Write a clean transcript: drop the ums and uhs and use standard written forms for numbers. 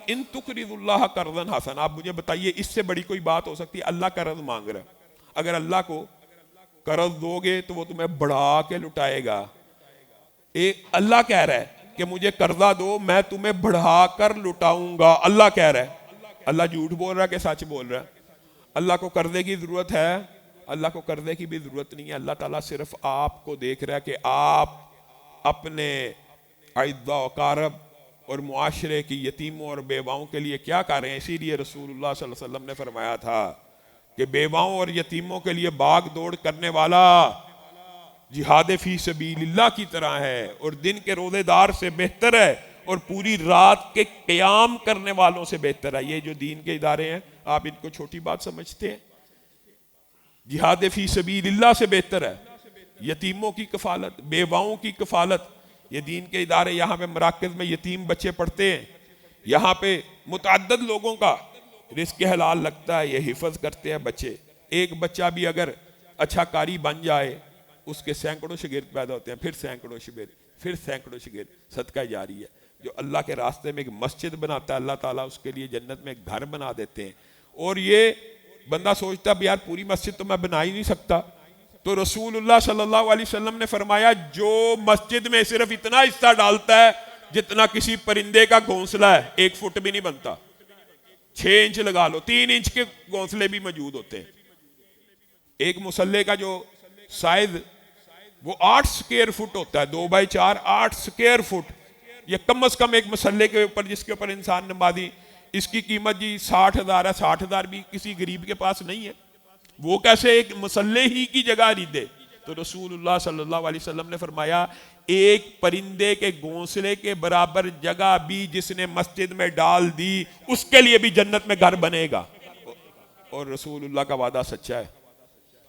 ان تقرض اللہ قرضا حسنا، آپ مجھے بتائیے اس سے بڑی کوئی بات ہو سکتی ہے؟ اللہ قرض مانگ رہا ہے، اگر اللہ کو قرض دو گے تو وہ تمہیں بڑھا کے لٹائے گا. اللہ کہہ رہا ہے کہ مجھے قرضہ دو میں تمہیں بڑھا کر لٹاؤں گا. اللہ کہہ رہا ہے. اللہ جھوٹ بول رہا ہے کہ سچ بول رہا ہے؟ اللہ کو قرضے کی ضرورت ہے؟ اللہ کو قرضے کی بھی ضرورت نہیں ہے. اللہ تعالیٰ صرف آپ کو دیکھ رہا ہے کہ آپ اپنے اعزاء و اقارب اور معاشرے کی یتیموں اور بیواؤں کے لیے کیا کر رہے ہیں. اسی لیے رسول اللہ صلی اللہ علیہ وسلم نے فرمایا تھا کہ بیواؤں اور یتیموں کے لیے باغ دوڑ کرنے والا جہاد فی سبیل اللہ کی طرح ہے، اور دن کے روزے دار سے بہتر ہے، اور پوری رات کے قیام کرنے والوں سے بہتر ہے. یہ جو دین کے ادارے ہیں آپ ان کو چھوٹی بات سمجھتے ہیں؟ جہاد فی سبیل اللہ سے بہتر ہے. یتیموں کی کفالت، بیواؤں کی کفالت، یہ دین کے ادارے. یہاں پہ مراکز میں یتیم بچے پڑھتے ہیں، یہاں پہ متعدد لوگوں کا رزق حلال لگتا ہے، یہ حفظ کرتے ہیں بچے. ایک بچہ بھی اگر اچھا قاری بن جائے اس کے سینکڑوں شاگرد پیدا ہوتے ہیں، پھر سینکڑوں شاگرد، پھر سینکڑوں شاگرد. صدقہ جاری ہے. جو اللہ کے راستے میں ایک مسجد بناتا ہے اللہ تعالیٰ اس کے لیے جنت میں ایک گھر بنا دیتے ہیں. اور یہ بندہ سوچتا ہے یار پوری مسجد تو میں بنا ہی نہیں سکتا. تو رسول اللہ صلی اللہ علیہ وسلم نے فرمایا جو مسجد میں صرف اتنا حصہ ڈالتا ہے جتنا کسی پرندے کا گھونسلہ ہے، 1 فٹ بھی نہیں بنتا. 6 انچ لگا لو، 3 انچ کے گھونسلے بھی موجود ہوتے ہیں. ایک مسلح کا جو سائز وہ 8 سکوائر فٹ ہوتا ہے، 2x4 8 سکوائر فٹ. یہ کم از کم ایک مسلح کے اوپر جس کے اوپر انسان نمازی، اس کی قیمت جی 60,000 ہے. 60,000 بھی کسی غریب کے پاس نہیں ہے. وہ کیسے ایک مسلح ہی کی جگہ خریدے؟ تو رسول اللہ صلی اللہ علیہ وسلم نے فرمایا ایک پرندے کے گھونسلے کے برابر جگہ بھی جس نے مسجد میں ڈال دی اس کے لیے بھی جنت میں گھر بنے گا. اور رسول اللہ کا وعدہ سچا ہے.